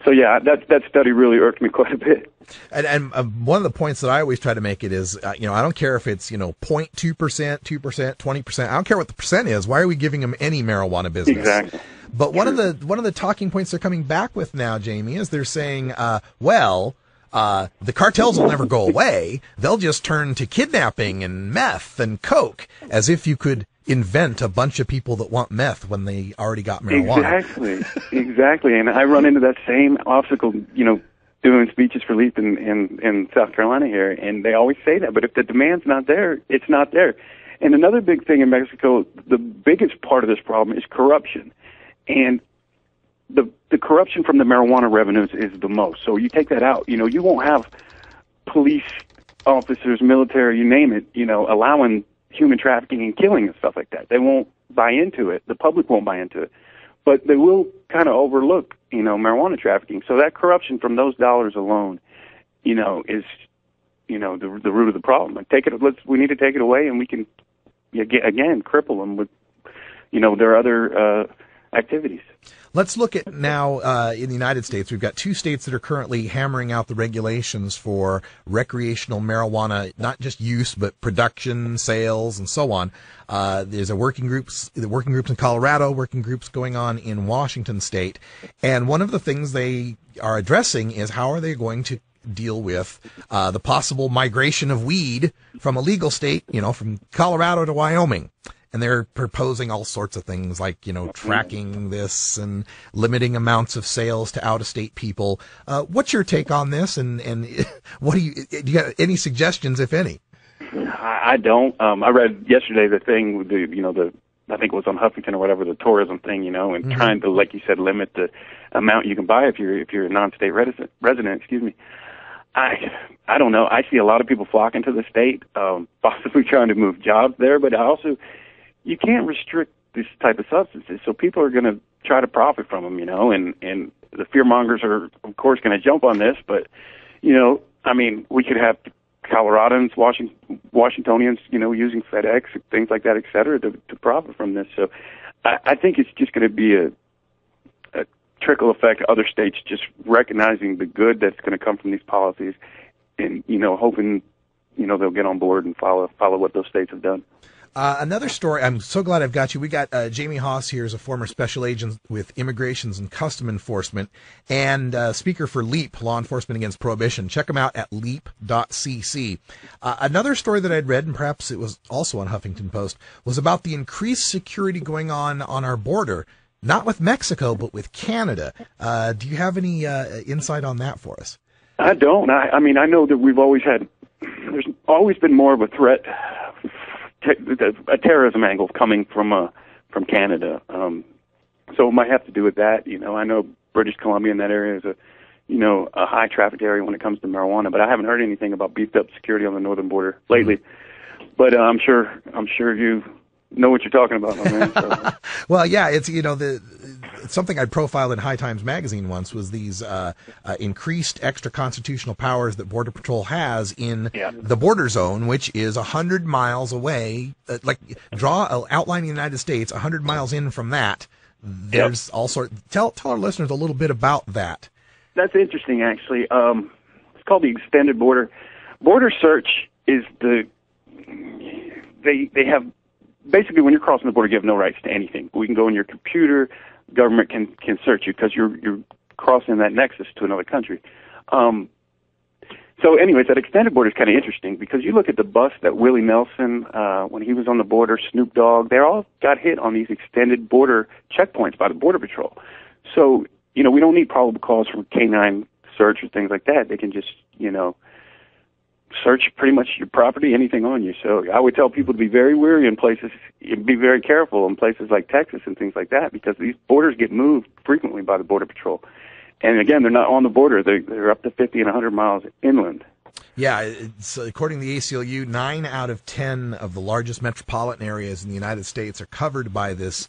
So yeah, that study really irked me quite a bit. And one of the points that I always try to make it is, I don't care if it's 0.2%, 2%, 20%. I don't care what the percent is. Why are we giving them any marijuana business? Exactly. But one of the talking points they're coming back with now, Jamie, is they're saying, the cartels will never go away. They'll just turn to kidnapping and meth and coke, as if you could invent a bunch of people that want meth when they already got marijuana. Exactly. And I run into that same obstacle, doing speeches for LEAP in South Carolina here, and they always say that. But if the demand's not there, it's not there. And another big thing in Mexico, the biggest part of this problem is corruption. And the corruption from the marijuana revenues is the most. So you take that out, you won't have police officers, military, you name it, allowing human trafficking and killing and stuff like that. They won't buy into it. The public won't buy into it. But they will kind of overlook, marijuana trafficking. So that corruption from those dollars alone is, the root of the problem. Like, we need to take it away, and we can, again, cripple them with, their other activities. Let's look at now in the United States. We've got 2 states that are currently hammering out the regulations for recreational marijuana, not just use, but production, sales, and so on. There's the working groups in Colorado, working groups going on in Washington State. And one of the things they are addressing is how are they going to deal with the possible migration of weed from a legal state, from Colorado to Wyoming. And they're proposing all sorts of things like, tracking this and limiting amounts of sales to out-of-state people. What's your take on this? And do you have any suggestions, if any? I don't. I read yesterday the thing with I think it was on Huffington or whatever, the tourism thing, and trying to, like you said, limit the amount you can buy if you're a non-state resident. Excuse me. I don't know. I see a lot of people flocking to the state, possibly trying to move jobs there, but you can't restrict this type of substances, so people are going to try to profit from them, and the fearmongers are, of course, going to jump on this, but, we could have Coloradans, Washingtonians, using FedEx, things like that, et cetera, to profit from this. So I think it's just going to be a trickle effect, other states just recognizing the good that's going to come from these policies and, hoping, they'll get on board and follow what those states have done. Another story, I'm so glad I've got you. We got Jamie Haas here, is a former special agent with Immigrations and Custom Enforcement and speaker for LEAP, Law Enforcement Against Prohibition. Check them out at leap.cc. Another story that I'd read, and perhaps it was also on Huffington Post, was about the increased security going on our border, not with Mexico, but with Canada. Do you have any insight on that for us? I don't. I know that there's always been more of a threat, a terrorism angle coming from Canada. So it might have to do with that. I know British Columbia in that area is a high trafficked area when it comes to marijuana, but I haven't heard anything about beefed up security on the northern border lately. But I'm sure you know what you're talking about, my man. So. Well, yeah, it's something I profiled in High Times magazine once was these increased extra constitutional powers that Border Patrol has in the border zone, which is 100 miles away. Outlining the United States, 100 miles in from that. There's all sorts. Tell our listeners a little bit about that. That's interesting, actually. It's called the extended border. Border search is they have. Basically, when you're crossing the border, you have no rights to anything. We can go in your computer. Government can search you because you're crossing that nexus to another country. So anyways, that extended border is kind of interesting because you look at the bus that Willie Nelson, when he was on the border, Snoop Dogg, they all got hit on these extended border checkpoints by the Border Patrol. So, we don't need probable cause for canine search or things like that. They can just, search pretty much your property, anything on you. So I would tell people to be very wary in places, be very careful in places like Texas and things like that, because these borders get moved frequently by the Border Patrol. And again, they're not on the border. They're up to 50 and 100 miles inland. Yeah, it's, according to the ACLU, 9 out of 10 of the largest metropolitan areas in the United States are covered by this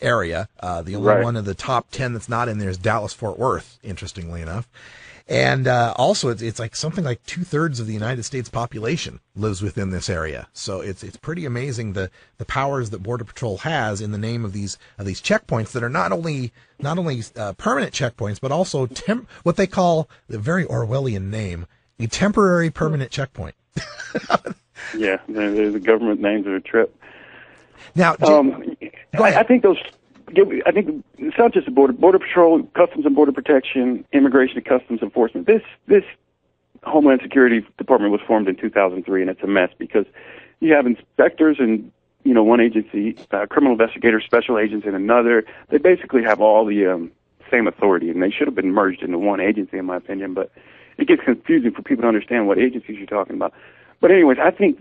area. The only one of the top 10 that's not in there is Dallas-Fort Worth, interestingly enough. And also, it's like something like 2/3 of the United States population lives within this area. So it's pretty amazing the powers that Border Patrol has in the name of these checkpoints that are not only permanent checkpoints, but also what they call, the very Orwellian name, a temporary permanent checkpoint. Yeah, the government names are a trip. Now, I think it's not just the Border Patrol, Customs and Border Protection, Immigration and Customs Enforcement. This Homeland Security Department was formed in 2003, and it's a mess because you have inspectors in one agency, criminal investigators, special agents in another. They basically have all the same authority, and they should have been merged into one agency, in my opinion. But it gets confusing for people to understand what agencies you're talking about. But anyways, I think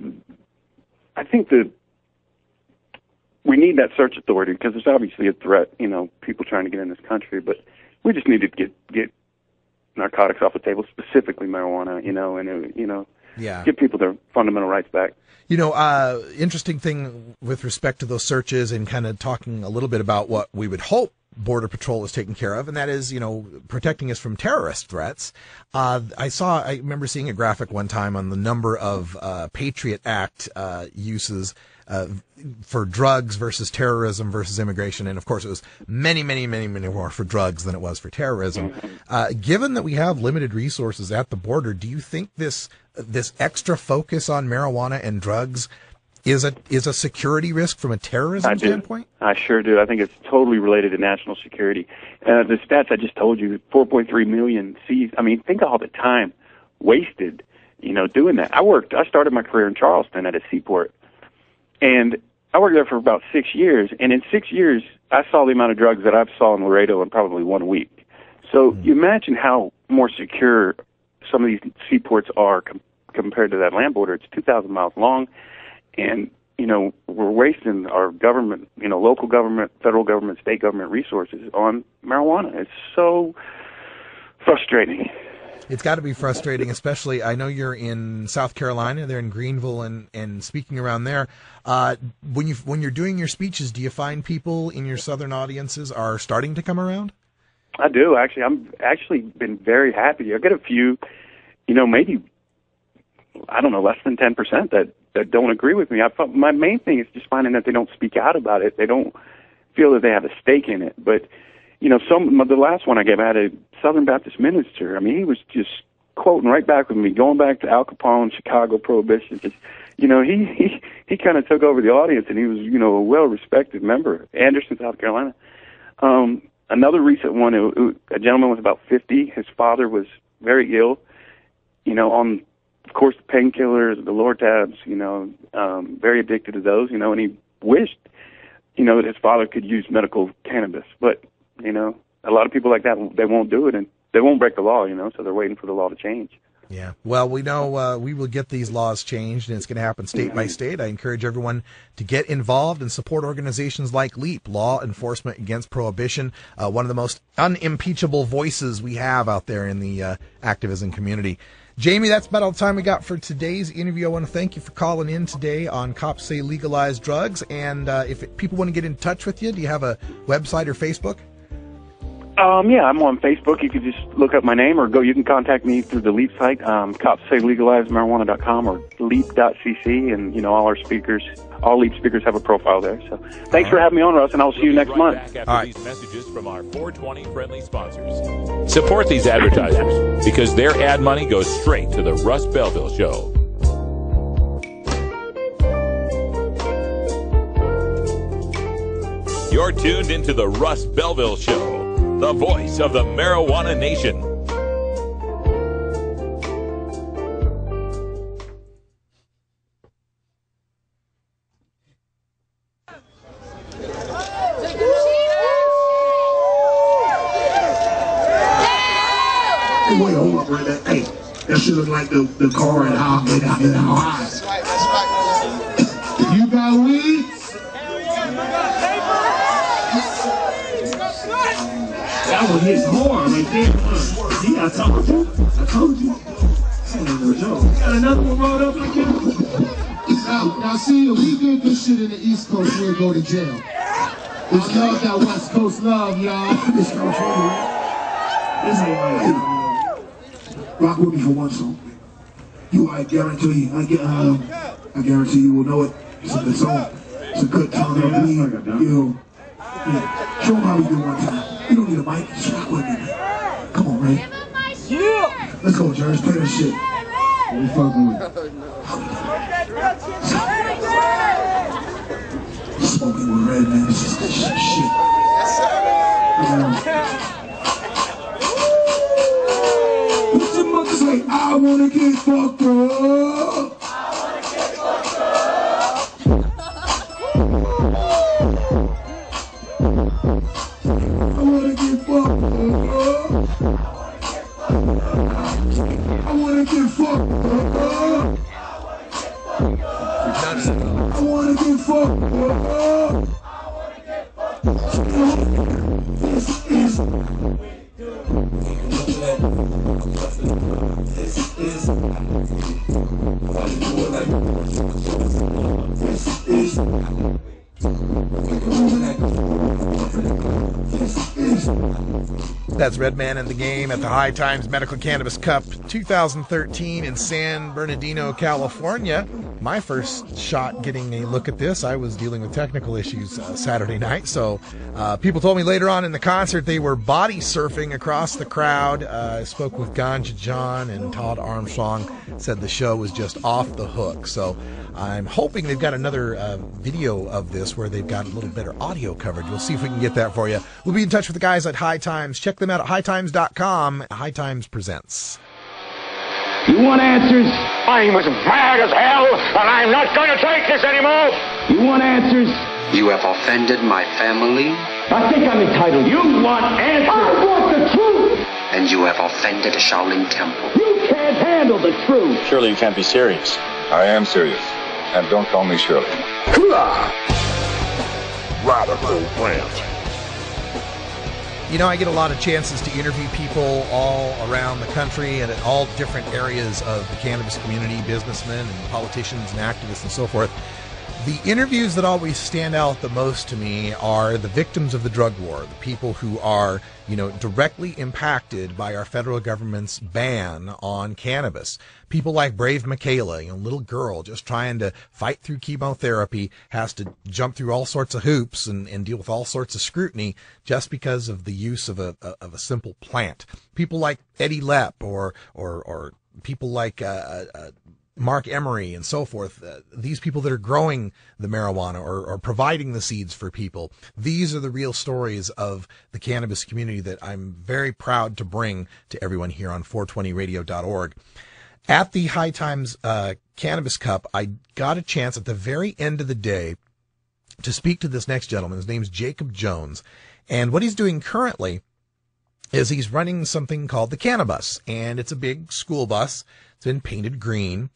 we need that search authority because there's obviously a threat, people trying to get in this country, but we just need to get narcotics off the table, specifically marijuana, and give people their fundamental rights back. Interesting thing with respect to those searches and kind of talking a little bit about what we would hope Border Patrol is taking care of, and that is, protecting us from terrorist threats. I remember seeing a graphic one time on the number of Patriot Act uses for drugs versus terrorism versus immigration, and of course it was many, many, many, many more for drugs than it was for terrorism. Given that we have limited resources at the border, do you think this extra focus on marijuana and drugs is a security risk from a terrorism standpoint? I sure do. I think it's totally related to national security. The stats I just told you, 4.3 million seized. I mean, think of all the time wasted, doing that. I started my career in Charleston at a seaport, and I worked there for about 6 years. And in 6 years, I saw the amount of drugs that I've saw in Laredo in probably 1 week. So you imagine how more secure some of these seaports are compared to that land border. It's 2,000 miles long. And, we're wasting our government, local government, federal government, state government resources on marijuana. It's so frustrating. It's got to be frustrating, especially, I know you're in South Carolina, they're in Greenville, and speaking around there. When you're doing your speeches, do you find people in your southern audiences are starting to come around? I do, actually. I'm actually been very happy. I get a few, maybe, I don't know, less than 10% that don't agree with me. My main thing is just finding that they don't speak out about it. They don't feel that they have a stake in it. But, the last one I gave, I had a Southern Baptist minister. I mean, he was just quoting right back with me, going back to Al Capone, Chicago Prohibition. Just, he kind of took over the audience, and he was, a well-respected member, Anderson, South Carolina. Another recent one, a gentleman was about 50. His father was very ill, on, of course, the painkillers, the Lortabs, very addicted to those, and he wished, that his father could use medical cannabis. But, a lot of people like that, they won't do it, and they won't break the law, so they're waiting for the law to change. Yeah. Well, we know we will get these laws changed, and it's going to happen state by state. I encourage everyone to get involved and support organizations like LEAP, Law Enforcement Against Prohibition, one of the most unimpeachable voices we have out there in the activism community. Jamie, that's about all the time we got for today's interview. I want to thank you for calling in today on Cops Say Legalize Drugs. And if people want to get in touch with you, do you have a website or Facebook? Yeah, I'm on Facebook. You can just look up my name, or you can contact me through the LEAP site, copssaylegalizemarijuana.com or leap.cc, and, all LEAP speakers have a profile there. So thanks for having me on, Russ, and I'll see you next month. After these messages from our 420 friendly sponsors. Support these advertisers, because their ad money goes straight to the Russ Belville Show. You're tuned into the Russ Belville Show, the voice of the marijuana nation. Hey, wait, hold up, right there. Hey, that shit look like the car in our eyes. You got weed? That one hits hard right there. See, I told you. That ain't no joke. Got another one rolled up like this? Now see, if we did this shit in the East Coast, we'd go to jail. It's love, that West Coast love, y'all. This ain't like it. Rock with me for one song. I guarantee you will know it. It's a good song. It's a good tone of weed. Yeah. Show them how we do one time. You don't need a mic. Just rock with me, man. Come on, man. Yeah. Let's go, Jerry. Play that shit. We fucking with. Smoking with red, man. It's just good shit. Yes, sir. Put your mother say, I wanna get fucked up. I wanna get fucked up. I wanna get fucked up. I wanna get fucked up. This is this is That's Redman in the Game at the High Times Medical Cannabis Cup 2013 in San Bernardino, California. My first shot getting a look at this, I was dealing with technical issues Saturday night, so people told me later on in the concert they were body surfing across the crowd. I spoke with Ganja John, and Todd Armstrong said the show was just off the hook. So I'm hoping they've got another video of this where they've got a little better audio coverage. We'll see if we can get that for you. We'll be in touch with the guys at High Times. Check them out at hightimes.com. High Times presents. You want answers? I'm as mad as hell, and I'm not going to take this anymore. You want answers? You have offended my family. I think I'm entitled. You want answers? I want the truth. And you have offended the Shaolin Temple. You can't handle the truth. Surely you can't be serious. I am serious. And don't call me Shirley. Radical Rant. You know, I get a lot of chances to interview people all around the country and at all different areas of the cannabis community, businessmen and politicians and activists and so forth. The interviews that always stand out the most to me are the victims of the drug war, the people who are, directly impacted by our federal government's ban on cannabis. People like Brave Michaela, little girl just trying to fight through chemotherapy, has to jump through all sorts of hoops and deal with all sorts of scrutiny just because of the use of a simple plant. People like Eddie Lepp or people like Mark Emery and so forth, these people that are growing the marijuana or providing the seeds for people. These are the real stories of the cannabis community that I'm very proud to bring to everyone here on 420radio.org. At the High Times Cannabis Cup, I got a chance at the very end of the day to speak to this next gentleman. His name's Jacob Jones. And what he's doing currently is he's running something called the Cannabis. And it's a big school bus. It's been painted green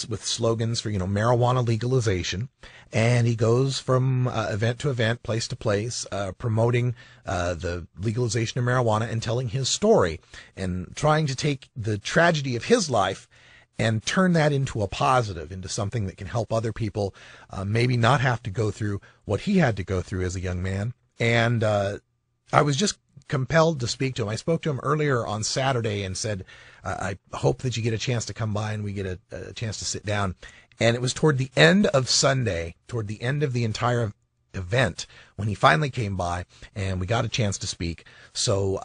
with slogans for, marijuana legalization. And he goes from event to event, place to place, promoting the legalization of marijuana and telling his story and trying to take the tragedy of his life and turn that into a positive, into something that can help other people maybe not have to go through what he had to go through as a young man. And I was just compelled to speak to him. I spoke to him earlier on Saturday and said, I hope that you get a chance to come by and we get a chance to sit down. And it was toward the end of Sunday, toward the end of the entire event, when he finally came by and we got a chance to speak. So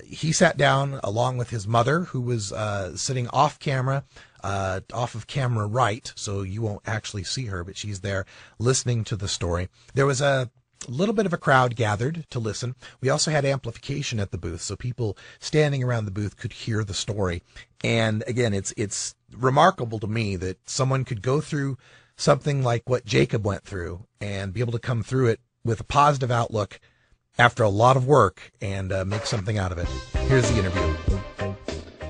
he sat down along with his mother, who was sitting off camera, off of camera right, so you won't actually see her, but she's there listening to the story. There was a little bit of a crowd gathered to listen. We also had amplification at the booth, so people standing around the booth could hear the story. And again, it's remarkable to me that someone could go through something like what Jacob went through and be able to come through it with a positive outlook after a lot of work and make something out of it. Here's the interview.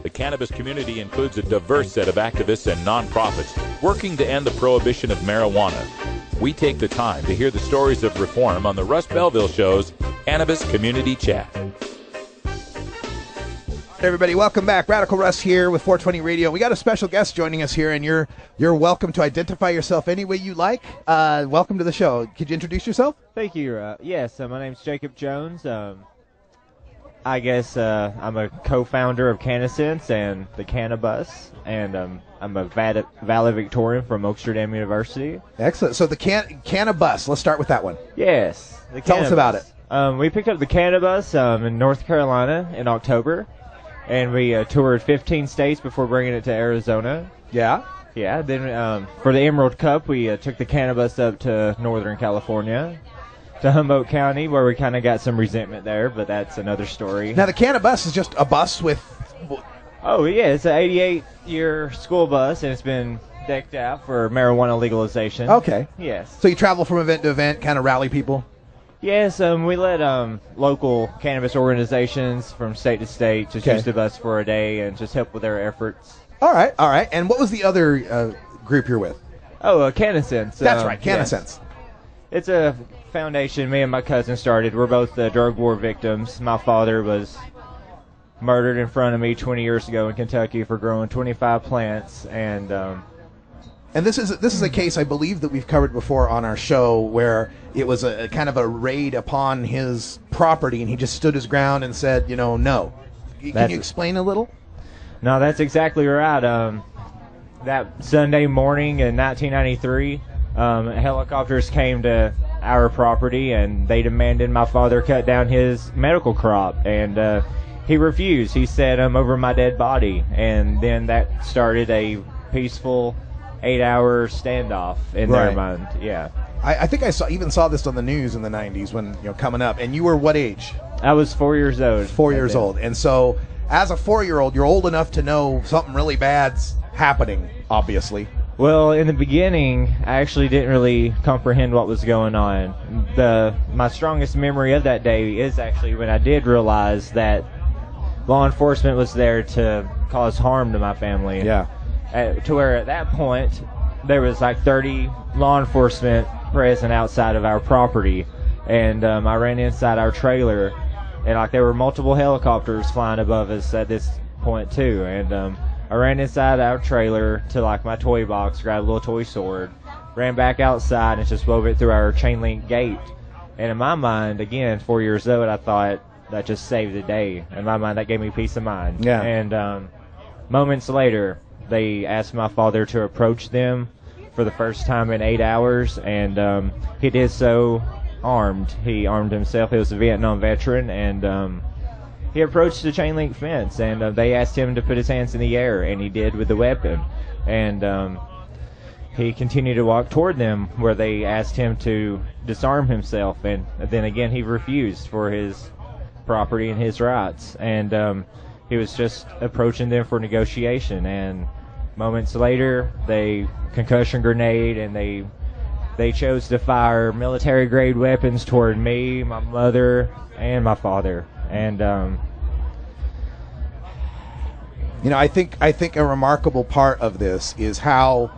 The cannabis community includes a diverse set of activists and nonprofits working to end the prohibition of marijuana. We take the time to hear the stories of reform on the Russ Belville Show's Cannabis Community Chat. Hey everybody, welcome back. Radical Russ here with 420 Radio. We got a special guest joining us here, and you're welcome to identify yourself any way you like. Welcome to the show. Could you introduce yourself? Thank you. Yes, my name's Jacob Jones. I guess I'm a co-founder of CannaSense and the Cannabis, and I'm a valedictorian from Amsterdam University. Excellent. So the Cannabis, let's start with that one. Yes. Tell us about it. We picked up the Cannabis in North Carolina in October, and we toured 15 states before bringing it to Arizona. Yeah? Yeah. Then for the Emerald Cup, we took the Cannabis up to Northern California, to Humboldt County, where we kind of got some resentment there, but that's another story. Now, the Cannabis is just a bus with... Oh, yeah, it's an 88-year school bus, and it's been decked out for marijuana legalization. Okay. Yes. So you travel from event to event, kind of rally people? Yes, we let local cannabis organizations from state to state just use the bus for a day and just help with their efforts. All right. And what was the other group you're with? Oh, CannaSense. That's right, CannaSense. Yes. It's a foundation me and my cousin started. We're both drug war victims. My father was murdered in front of me 20 years ago in Kentucky for growing 25 plants, and this is a case I believe that we've covered before on our show, where it was a kind of a raid upon his property, and he just stood his ground and said, no. Can you explain a little? No, that's exactly right. That Sunday morning in 1993, helicopters came to our property, and they demanded my father cut down his medical crop, and he refused. He said, "I'm over my dead body," and then that started a peaceful 8-hour standoff in their mind. Yeah. I think I saw this on the news in the 90s when coming up. And you were what age? I was 4 years old. 4 years old. And so as a 4-year-old, you're old enough to know something really bad's happening, obviously. Well, in the beginning, I actually didn't really comprehend what was going on. My strongest memory of that day is actually when I did realize that law enforcement was there to cause harm to my family. Yeah. To where at that point, there was like 30 law enforcement present outside of our property, and I ran inside our trailer, and like there were multiple helicopters flying above us at this point too, and I ran inside our trailer to like my toy box, grabbed a little toy sword, ran back outside and just wove it through our chain link gate. And in my mind, again, 4 years old, I thought that just saved the day. In my mind, that gave me peace of mind. Yeah. And moments later, they asked my father to approach them for the first time in 8 hours, and he did so armed. He armed himself. He was a Vietnam veteran, and he approached the chain link fence, and they asked him to put his hands in the air, and he did with the weapon. And he continued to walk toward them, where they asked him to disarm himself, and then again he refused for his property and his rights, and he was just approaching them for negotiation. And moments later, they concussion grenade, and they chose to fire military grade weapons toward me, my mother, and my father. And I think a remarkable part of this is how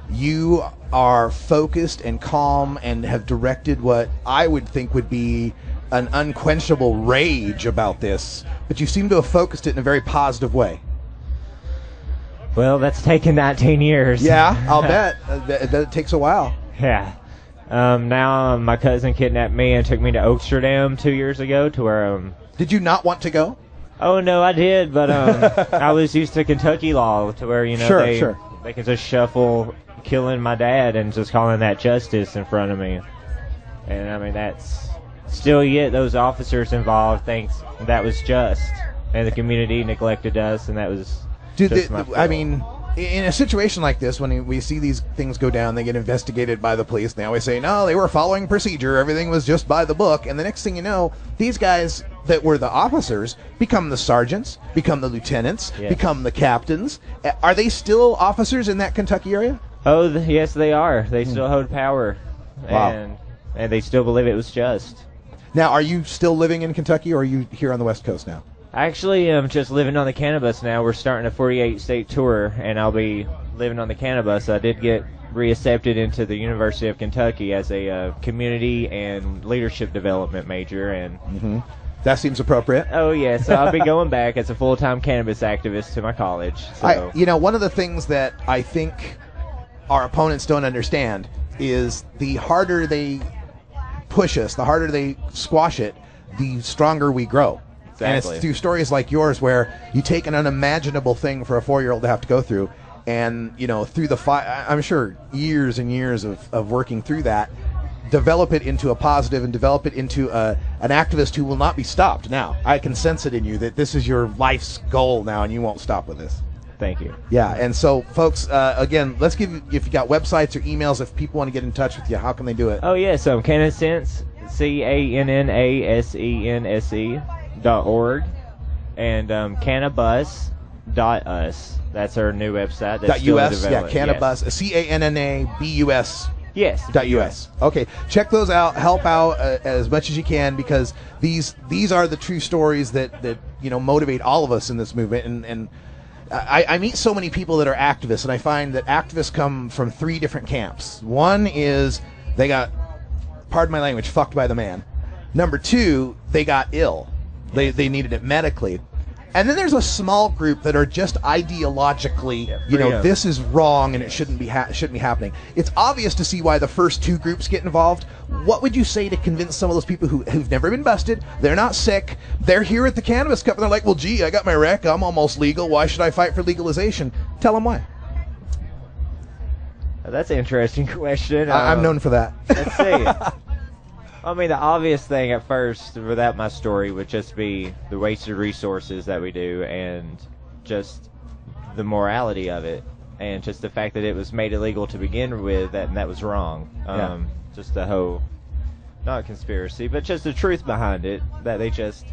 you are focused and calm and have directed what I would think would be an unquenchable rage about this, but you seem to have focused it in a very positive way. Well, that's taken 19 years. Yeah, I'll bet. That it takes a while. Yeah. Now my cousin kidnapped me and took me to Amsterdam 2 years ago, to where Did you not want to go? Oh no, I did, but I was used to Kentucky law, to where they can just shuffle killing my dad and just calling that justice in front of me. And I mean, that's still yet those officers involved thinks that was just, and the community neglected us, and that was just my fault. I mean, in a situation like this, when we see these things go down, they get investigated by the police, and they always say, no, they were following procedure, everything was just by the book, and the next thing you know, these guys that were the officers become the sergeants, become the lieutenants, become the captains. Are they still officers in that Kentucky area? Oh, yes, they are. They still hold power. Wow. And they still believe it was just. Now, are you still living in Kentucky, or are you here on the West Coast now? Actually, I'm just living on the cannabis now. We're starting a 48-state tour, and I'll be living on the cannabis. I did get reaccepted into the University of Kentucky as a community and leadership development major, and that seems appropriate. Oh, yeah, so I'll be going back as a full-time cannabis activist to my college. So. One of the things that I think our opponents don't understand is the harder they push us, the harder they squash it, the stronger we grow. Exactly. And it's through stories like yours where you take an unimaginable thing for a 4-year-old to have to go through, and through I'm sure years and years of working through that, develop it into a positive and develop it into an activist who will not be stopped. Now, I can sense it in you that this is your life's goal now, and you won't stop with this. Thank you. Yeah, and so, folks, again, let's give you, if you got websites or emails, if people want to get in touch with you, how can they do it? Oh, yeah, so Cannasense, CANNASENSE.org, and cannabus.us. That's our new website. That's .us, yeah, cannabus, CANNABUS. Yes. .us. Okay, check those out. Help out as much as you can, because these are the true stories that motivate all of us in this movement. And I meet so many people that are activists, and I find that activists come from 3 different camps. One is they got, pardon my language, fucked by the man. Number 2, they got ill. They needed it medically. And then there's a small group that are just ideologically, this is wrong and it shouldn't be happening. It's obvious to see why the first 2 groups get involved. what would you say to convince some of those people who've never been busted? They're not sick. They're here at the Cannabis Cup, and they're like, well, gee, I got my rec. I'm almost legal. Why should I fight for legalization? Tell them why. That's an interesting question. I'm known for that. Let's see. I mean, the obvious thing at first, without my story, would just be the wasted resources that we do and just the morality of it. And just the fact that it was made illegal to begin with, and that was wrong. Just the whole, not conspiracy, but just the truth behind it, that they just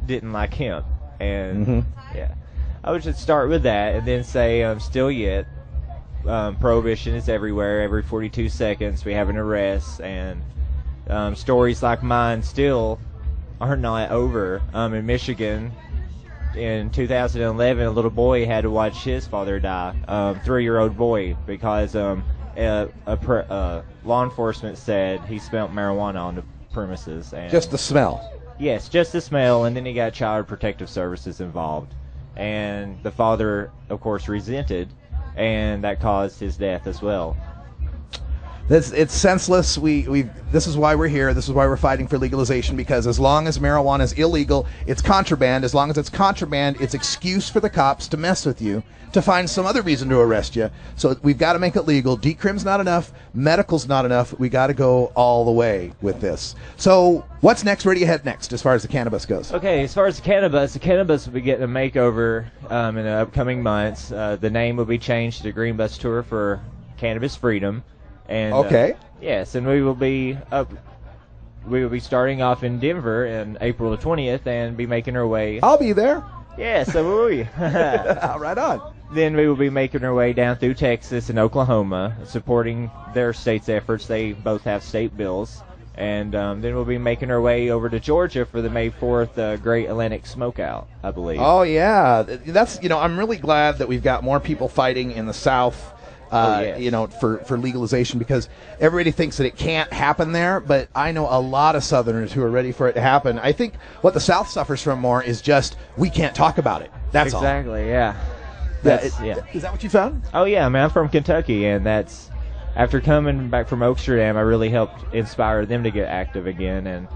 didn't like hemp. And, yeah. I would just start with that and then say, still yet, prohibition is everywhere. Every 42 seconds we have an arrest, and stories like mine still are not over. In Michigan, in 2011, a little boy had to watch his father die, 3-year-old boy, because law enforcement said he smelled marijuana on the premises. And just the smell? Yes, just the smell, and then he got Child Protective Services involved. And the father, of course, resented, and that caused his death as well. It's senseless. This is why we're here. This is why we're fighting for legalization, because as long as marijuana is illegal, it's contraband. As long as it's contraband, it's excuse for the cops to mess with you, to find some other reason to arrest you. So we've got to make it legal. Decrim's not enough. Medical's not enough. We got to go all the way with this. So what's next? Where do you head next as far as the cannabis goes? Okay, as far as the cannabis will be getting a makeover in the upcoming months. The name will be changed to the Green Bus Tour for Cannabis Freedom. And, okay. Yes, and we will be starting off in Denver in April the 20th and be making our way. I'll be there. Yeah, so will we. Right on. Then we will be making our way down through Texas and Oklahoma, supporting their state's efforts. They both have state bills. And then we'll be making our way over to Georgia for the May 4th Great Atlantic Smokeout, I believe. Oh, yeah. That's, I'm really glad that we've got more people fighting in the South. Yes. For legalization, because everybody thinks that it can't happen there, but I know a lot of Southerners who are ready for it to happen. I think what the South suffers from more is just we can't talk about it. That's exactly, yeah. Is that what you found? Oh, yeah, man, I'm from Kentucky, and that's, after coming back from Oaksterdam, I really helped inspire them to get active again, and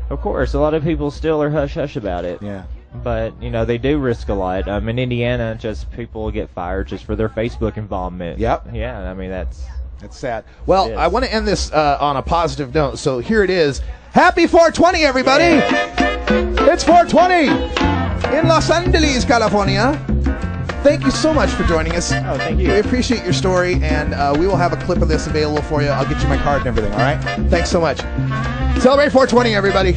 of course, a lot of people still are hush-hush about it. Yeah. But, they do risk a lot. In Indiana, just people get fired just for their Facebook involvement. Yep. Yeah, I mean, that's sad. Well, I want to end this on a positive note, so here it is. Happy 420, everybody! Yeah. It's 420 in Los Angeles, California. Thank you so much for joining us. Oh, thank you. We appreciate your story, and we will have a clip of this available for you. I'll get you my card and everything, all right? Thanks so much. Celebrate 420, everybody.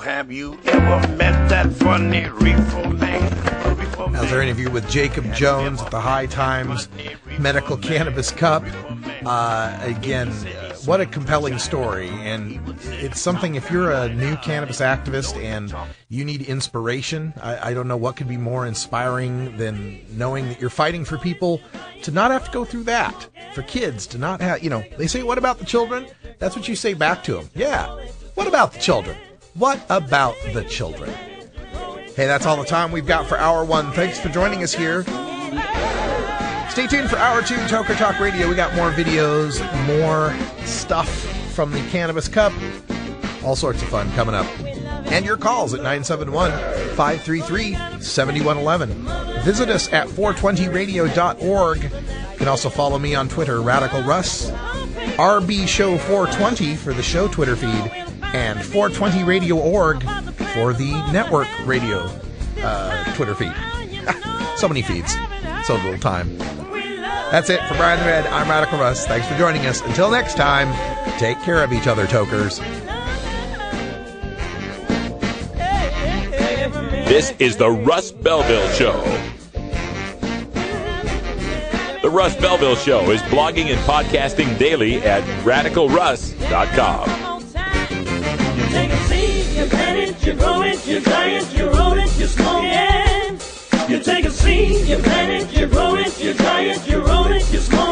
Have you ever met that funny reefer man? That was our interview with Jacob Jones at the High Times Medical Cannabis Cup. Again, what a compelling story. And it's something, if you're a new cannabis activist and you need inspiration, I don't know what could be more inspiring than knowing that you're fighting for people to not have to go through that. For kids to not have, they say, what about the children? That's what you say back to them. Yeah, what about the children? What about the children? Hey, that's all the time we've got for Hour 1. Thanks for joining us here. Stay tuned for Hour 2, Toker Talk Radio. We got more videos, more stuff from the Cannabis Cup. All sorts of fun coming up. And your calls at 971-533-7111. Visit us at 420radio.org. You can also follow me on Twitter, Radical Russ, RB Show 420 for the show Twitter feed, and 420radio.org for the network radio Twitter feed. So many feeds. So little time. That's it for Brian the Red. I'm Radical Russ. Thanks for joining us. Until next time, take care of each other, tokers. This is the Russ Belville Show. The Russ Belville Show is blogging and podcasting daily at radicalruss.com. You plant it, you grow it, you dry it, you roll it, you smoke it. You take a seed, you plant it, you grow it, you dry it, you roll it, you smoke it.